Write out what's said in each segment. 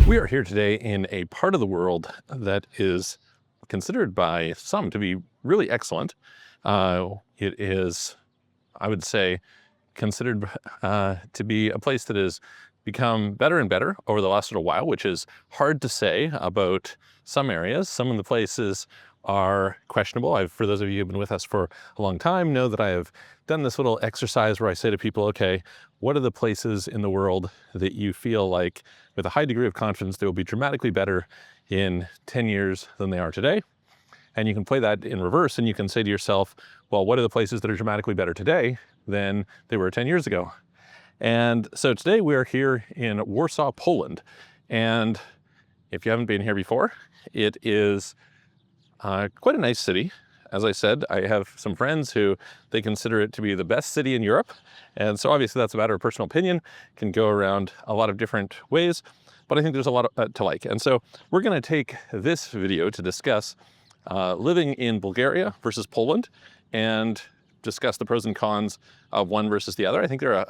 We are here today in a part of the world that is considered by some to be really excellent. It is, I would say, considered to be a place that has become better and better over the last little while, which is hard to say about some areas. Some of the places are questionable. For those of you who've been with us for a long time, know that I have done this little exercise where I say to people, okay, what are the places in the world that you feel like with a high degree of confidence they will be dramatically better in 10 years than they are today? And you can play that in reverse and you can say to yourself, well, what are the places that are dramatically better today than they were 10 years ago? And so today we're here in Warsaw, Poland. And if you haven't been here before, it is quite a nice city. As I said, I have some friends who they consider it to be the best city in Europe. And so obviously that's a matter of personal opinion, can go around a lot of different ways, but I think there's a lot to like. And so we're gonna take this video to discuss living in Bulgaria versus Poland and discuss the pros and cons of one versus the other. I think they're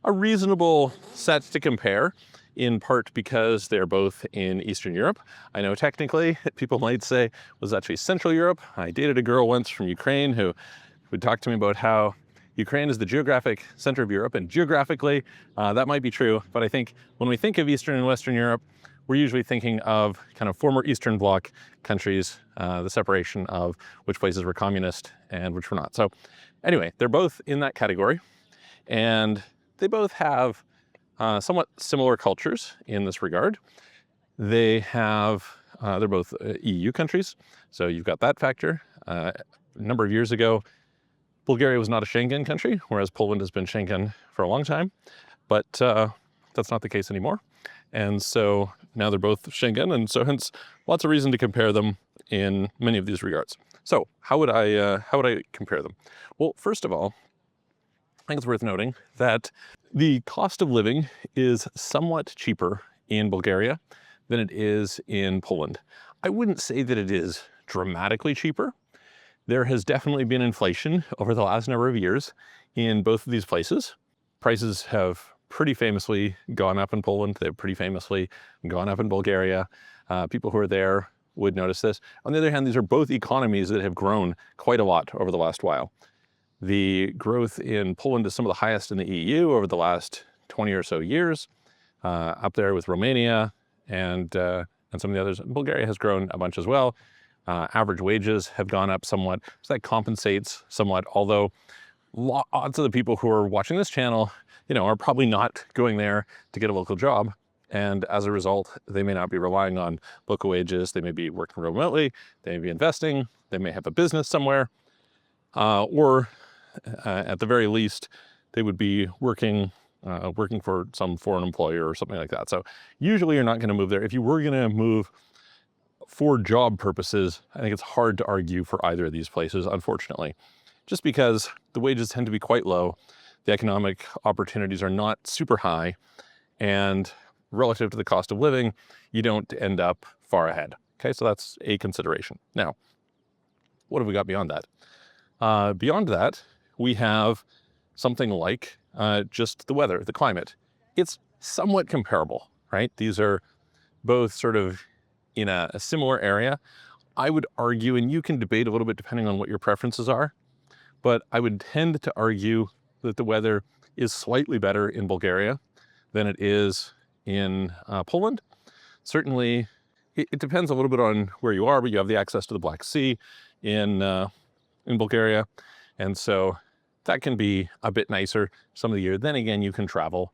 a reasonable set to compare, in part because they're both in Eastern Europe. I know technically people might say it was actually Central Europe. I dated a girl once from Ukraine who would talk to me about how Ukraine is the geographic center of Europe, and geographically that might be true, but I think when we think of Eastern and Western Europe, we're usually thinking of kind of former Eastern Bloc countries, the separation of which places were communist and which were not. So anyway, they're both in that category, and they both have somewhat similar cultures in this regard. They have, they're both EU countries, so you've got that factor. A number of years ago, Bulgaria was not a Schengen country, whereas Poland has been Schengen for a long time, but that's not the case anymore. And so now they're both Schengen, and so hence lots of reason to compare them in many of these regards. So how would I compare them? Well, first of all, I think it's worth noting that the cost of living is somewhat cheaper in Bulgaria than it is in Poland. I wouldn't say that it is dramatically cheaper. There has definitely been inflation over the last number of years in both of these places. Prices have pretty famously gone up in Poland. They've pretty famously gone up in Bulgaria. People who are there would notice this. On the other hand, these are both economies that have grown quite a lot over the last while. The growth in Poland is some of the highest in the EU over the last 20 or so years, up there with Romania and some of the others. Bulgaria has grown a bunch as well. Average wages have gone up somewhat, so that compensates somewhat, although lots of the people who are watching this channel, are probably not going there to get a local job. And as a result, they may not be relying on local wages. They may be working remotely, they may be investing, they may have a business somewhere, or at the very least, they would be working for some foreign employer or something like that. So usually you're not going to move there. If you were going to move for job purposes, I think it's hard to argue for either of these places, unfortunately, just because the wages tend to be quite low. The economic opportunities are not super high, and relative to the cost of living, you don't end up far ahead. Okay, so that's a consideration. Now, what have we got beyond that? Beyond that, we have something like just the weather, the climate. It's somewhat comparable, right? These are both sort of in a similar area. I would argue, and you can debate a little bit depending on what your preferences are, but I would tend to argue that the weather is slightly better in Bulgaria than it is in Poland. Certainly, it depends a little bit on where you are, but you have the access to the Black Sea in Bulgaria, and so that can be a bit nicer some of the year. Then again, you can travel.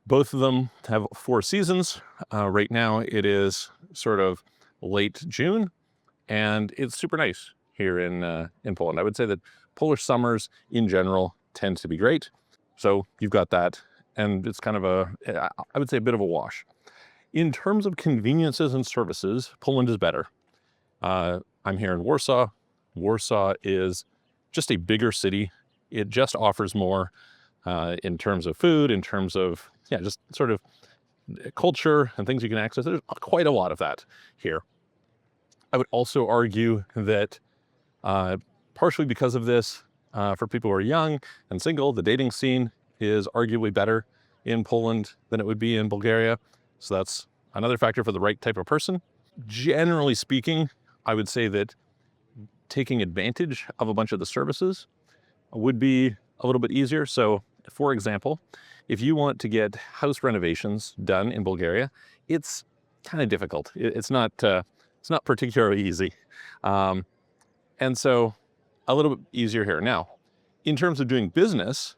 Both of them have 4 seasons. Right now it is sort of late June, and it's super nice here in Poland. I would say that Polish summers in general tend to be great. So you've got that, and it's kind of I would say a bit of a wash. In terms of conveniences and services, Poland is better. I'm here in Warsaw. Warsaw is just a bigger city. It just offers more in terms of food, in terms of, just sort of culture and things you can access. There's quite a lot of that here. I would also argue that partially because of this, for people who are young and single, the dating scene is arguably better in Poland than it would be in Bulgaria. So that's another factor for the right type of person. Generally speaking, I would say that taking advantage of a bunch of the services would be a little bit easier. So for example, if you want to get house renovations done in Bulgaria, it's kind of difficult. It's not particularly easy. And so a little bit easier here. Now, in terms of doing business,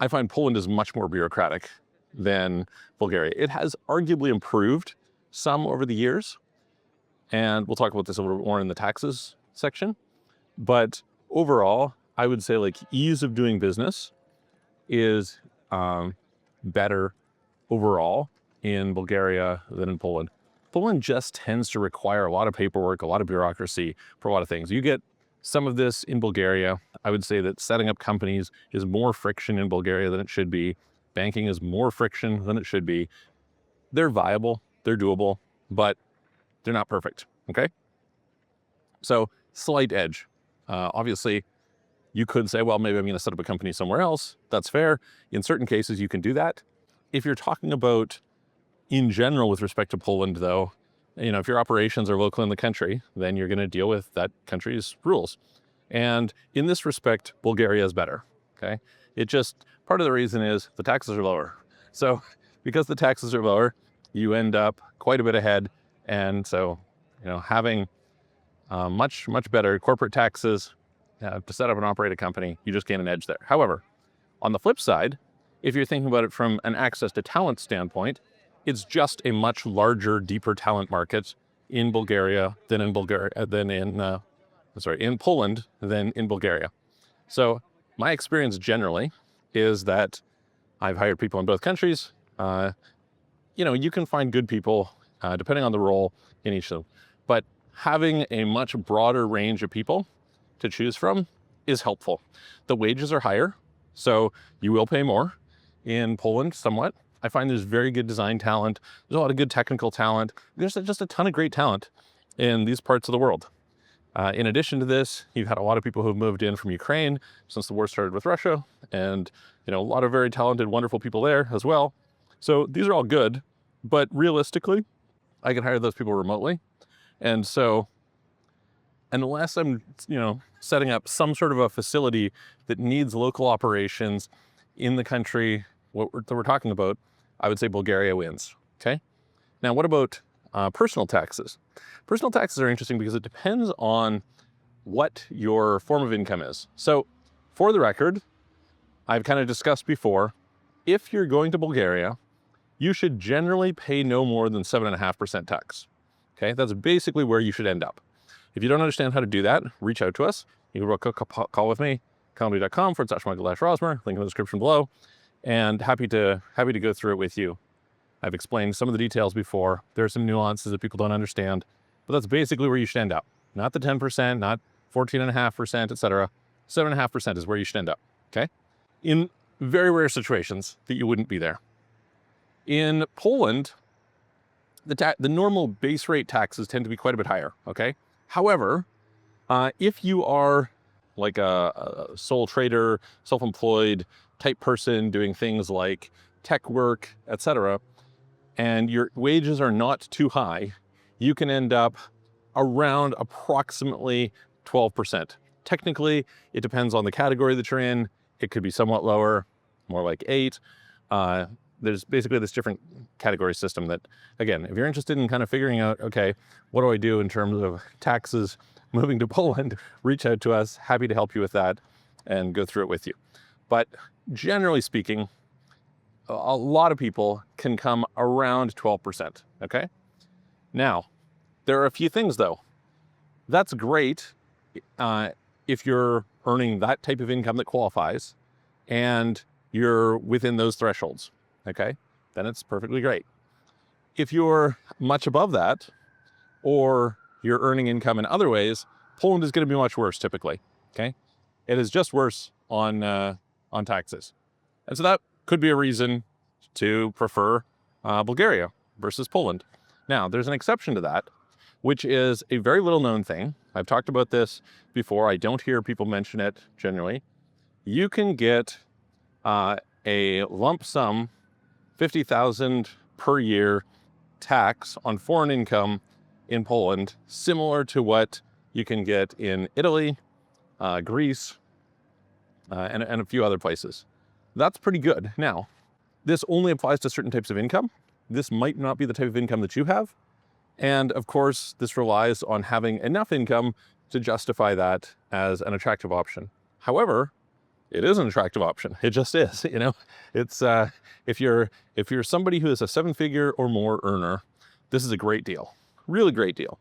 I find Poland is much more bureaucratic than Bulgaria. It has arguably improved some over the years, and we'll talk about this a little bit more in the taxes section. But overall, I would say like ease of doing business is better overall in Bulgaria than in Poland. Poland just tends to require a lot of paperwork, a lot of bureaucracy for a lot of things. You get some of this in Bulgaria. I would say that setting up companies is more friction in Bulgaria than it should be. Banking is more friction than it should be. They're viable, they're doable, but they're not perfect, okay? So slight edge. Obviously, you could say, well, maybe I'm gonna set up a company somewhere else. That's fair. In certain cases, you can do that. If you're talking about in general with respect to Poland though, if your operations are local in the country, then you're gonna deal with that country's rules. And in this respect, Bulgaria is better, okay? Part of the reason is the taxes are lower. So because the taxes are lower, you end up quite a bit ahead. And so, having much better corporate taxes to set up and operate a company, you just gain an edge there. However, on the flip side, if you're thinking about it from an access to talent standpoint, it's just a much larger, deeper talent market in Bulgaria than in Poland than in Bulgaria. So my experience generally is that I've hired people in both countries. You can find good people depending on the role in each of them. But having a much broader range of people to choose from is helpful. The wages are higher, so you will pay more in Poland somewhat. I find there's very good design talent. There's a lot of good technical talent. There's just a ton of great talent in these parts of the world. In addition to this, you've had a lot of people who have moved in from Ukraine since the war started with Russia, and a lot of very talented, wonderful people there as well. So these are all good, but realistically, I can hire those people remotely. And so unless I'm, setting up some sort of a facility that needs local operations in the country that we're talking about, I would say Bulgaria wins, okay? Now, what about personal taxes? Personal taxes are interesting because it depends on what your form of income is. So for the record, I've kind of discussed before, if you're going to Bulgaria, you should generally pay no more than 7.5% tax. Okay, that's basically where you should end up. If you don't understand how to do that, reach out to us. You can book a call with me, comedy.com/Michael-Rosmer, link in the description below, and happy to go through it with you. I've explained some of the details before. There are some nuances that people don't understand, but that's basically where you should end up. Not the 10%, not 14.5%, etc. 7.5% is where you should end up, okay? In very rare situations that you wouldn't be there. In Poland, the normal base rate taxes tend to be quite a bit higher, okay? However, if you are like a sole trader, self-employed type person doing things like tech work, etc., and your wages are not too high, you can end up around approximately 12%. Technically, it depends on the category that you're in. It could be somewhat lower, more like 8. There's basically this different category system that, again, if you're interested in kind of figuring out, okay, what do I do in terms of taxes moving to Poland, reach out to us. Happy to help you with that and go through it with you. But generally speaking, a lot of people can come around 12%, okay? Now, there are a few things though. That's great if you're earning that type of income that qualifies and you're within those thresholds, okay? Then it's perfectly great. If you're much above that, or you're earning income in other ways, Poland is going to be much worse typically, okay? It is just worse on taxes. And so that could be a reason to prefer Bulgaria versus Poland. Now, there's an exception to that, which is a very little known thing. I've talked about this before. I don't hear people mention it generally. You can get a lump sum, 50,000 per year tax on foreign income in Poland, similar to what you can get in Italy, Greece, and a few other places. That's pretty good. Now, this only applies to certain types of income. This might not be the type of income that you have. And of course, this relies on having enough income to justify that as an attractive option. However, it is an attractive option. It just is, you know. It's if you're somebody who is a 7-figure or more earner, this is a great deal, really great deal.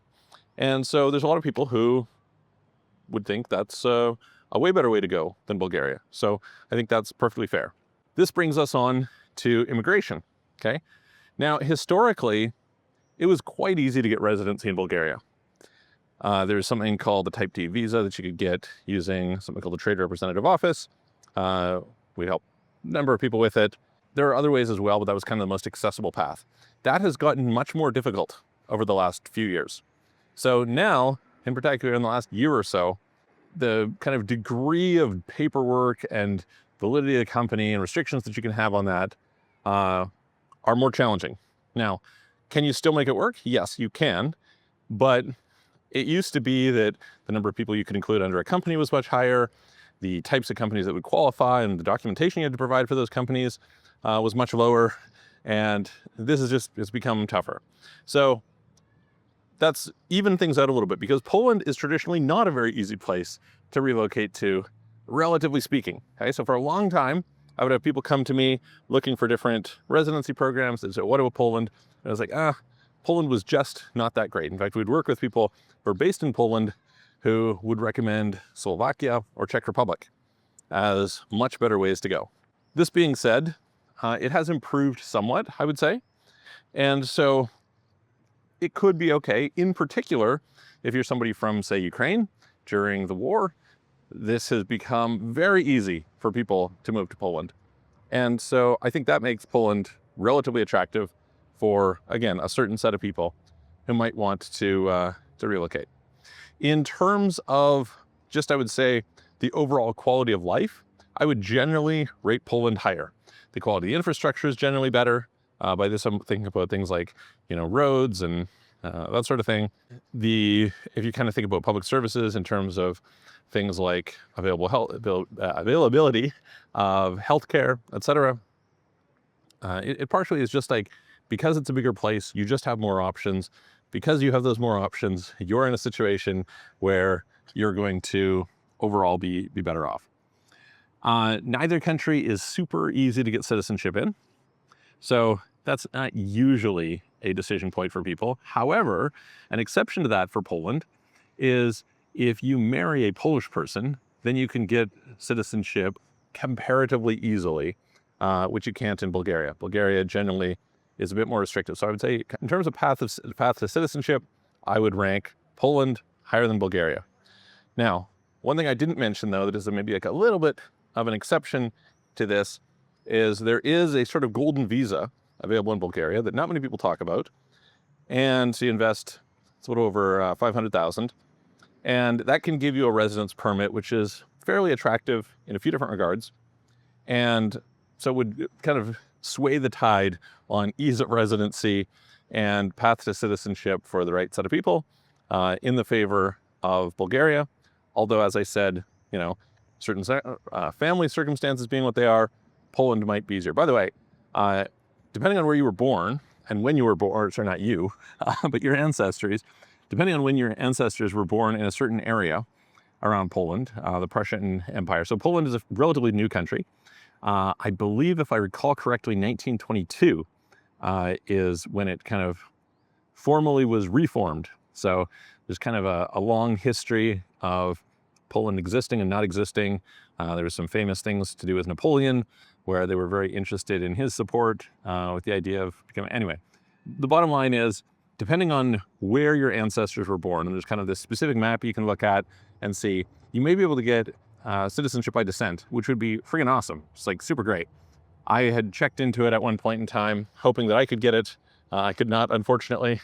And so there's a lot of people who would think that's a way better way to go than Bulgaria. So I think that's perfectly fair. This brings us on to immigration, okay? Now, historically, it was quite easy to get residency in Bulgaria. There's something called the Type D visa that you could get using something called the Trade Representative Office. We help a number of people with it. There are other ways as well, but that was kind of the most accessible path. That has gotten much more difficult over the last few years. So now, in particular in the last year or so, the kind of degree of paperwork and validity of the company and restrictions that you can have on that are more challenging. Now, can you still make it work? Yes, you can. But it used to be that the number of people you could include under a company was much higher. The types of companies that would qualify and the documentation you had to provide for those companies was much lower. And this is just, it's become tougher. So that's even things out a little bit, because Poland is traditionally not a very easy place to relocate to, relatively speaking. Okay, so for a long time, I would have people come to me looking for different residency programs. They'd say, what about Poland? And I was like, Poland was just not that great. In fact, we'd work with people who are based in Poland who would recommend Slovakia or Czech Republic as much better ways to go. This being said, it has improved somewhat, I would say. And so it could be okay. In particular, if you're somebody from, say, Ukraine during the war, this has become very easy for people to move to Poland. And so I think that makes Poland relatively attractive for, again, a certain set of people who might want to relocate. In terms of just, I would say, the overall quality of life, I would generally rate Poland higher. The quality of the infrastructure is generally better. By this, I'm thinking about things like, roads and that sort of thing. If you kind of think about public services in terms of things like availability of healthcare, etc., it partially is just like, because it's a bigger place, you just have more options. Because you have those more options, you're in a situation where you're going to overall be better off. Neither country is super easy to get citizenship in. So that's not usually a decision point for people. However, an exception to that for Poland is if you marry a Polish person, then you can get citizenship comparatively easily, which you can't in Bulgaria. Bulgaria generally is a bit more restrictive. So I would say in terms of path to citizenship, I would rank Poland higher than Bulgaria. Now, one thing I didn't mention, though, that is maybe like a little bit of an exception to this, is there is a sort of golden visa available in Bulgaria that not many people talk about. And so you invest a little over 500,000. And that can give you a residence permit, which is fairly attractive in a few different regards. And so it would kind of sway the tide on ease of residency and path to citizenship for the right set of people in the favor of Bulgaria. Although, as I said, certain family circumstances being what they are, Poland might be easier. By the way, depending on where you were born and when you were born, sorry, not you, but your ancestors, depending on when your ancestors were born in a certain area around Poland, the Prussian Empire. So Poland is a relatively new country. I believe, if I recall correctly, 1922 is when it kind of formally was reformed. So there's kind of a long history of Poland existing and not existing. There were some famous things to do with Napoleon, where they were very interested in his support with the idea of becoming... Anyway, the bottom line is, depending on where your ancestors were born, and there's kind of this specific map you can look at and see, you may be able to get citizenship by descent, which would be freaking awesome. It's like super great. I had checked into it at one point in time, hoping that I could get it. I could not, unfortunately.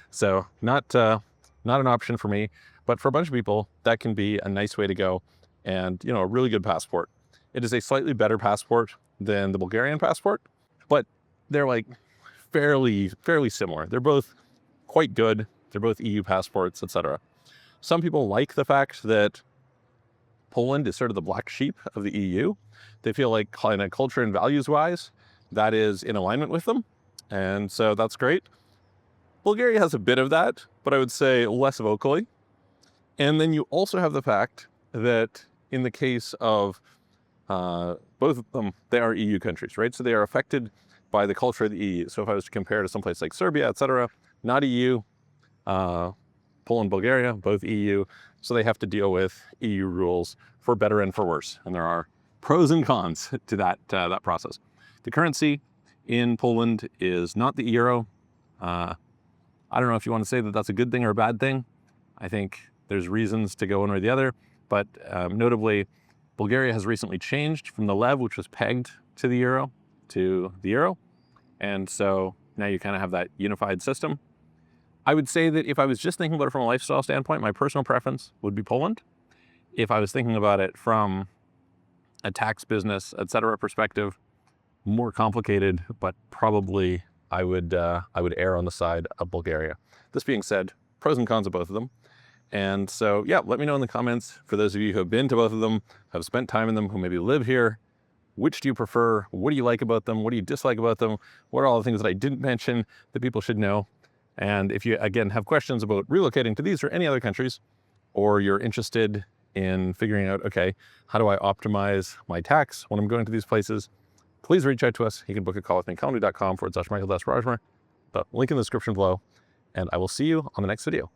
So not an option for me, but for a bunch of people, that can be a nice way to go, and a really good passport. It is a slightly better passport than the Bulgarian passport, but they're like fairly similar. They're both quite good. They're both EU passports, etc. Some people like the fact that Poland is sort of the black sheep of the EU. They feel like kind of culture and values-wise, that is in alignment with them. And so that's great. Bulgaria has a bit of that, but I would say less vocally. And then you also have the fact that in the case of both of them, they are EU countries, right? So they are affected by the culture of the EU. So if I was to compare to someplace like Serbia, etc., not EU, Poland, Bulgaria, both EU, so they have to deal with EU rules for better and for worse. And there are pros and cons to that process. The currency in Poland is not the euro. I don't know if you want to say that that's a good thing or a bad thing. I think there's reasons to go one or the other, but notably, Bulgaria has recently changed from the lev, which was pegged to the euro, and so now you kind of have that unified system. I would say that if I was just thinking about it from a lifestyle standpoint, my personal preference would be Poland. If I was thinking about it from a tax, business, etc. perspective, more complicated, but probably I would err on the side of Bulgaria. This being said, pros and cons of both of them. And so, yeah, let me know in the comments, for those of you who have been to both of them, have spent time in them, who maybe live here, which do you prefer? What do you like about them? What do you dislike about them? What are all the things that I didn't mention that people should know? And if you, again, have questions about relocating to these or any other countries, or you're interested in figuring out, okay, how do I optimize my tax when I'm going to these places, please reach out to us. You can book a call with me, calendly.com/Michael-Rajmer. The link in the description below, and I will see you on the next video.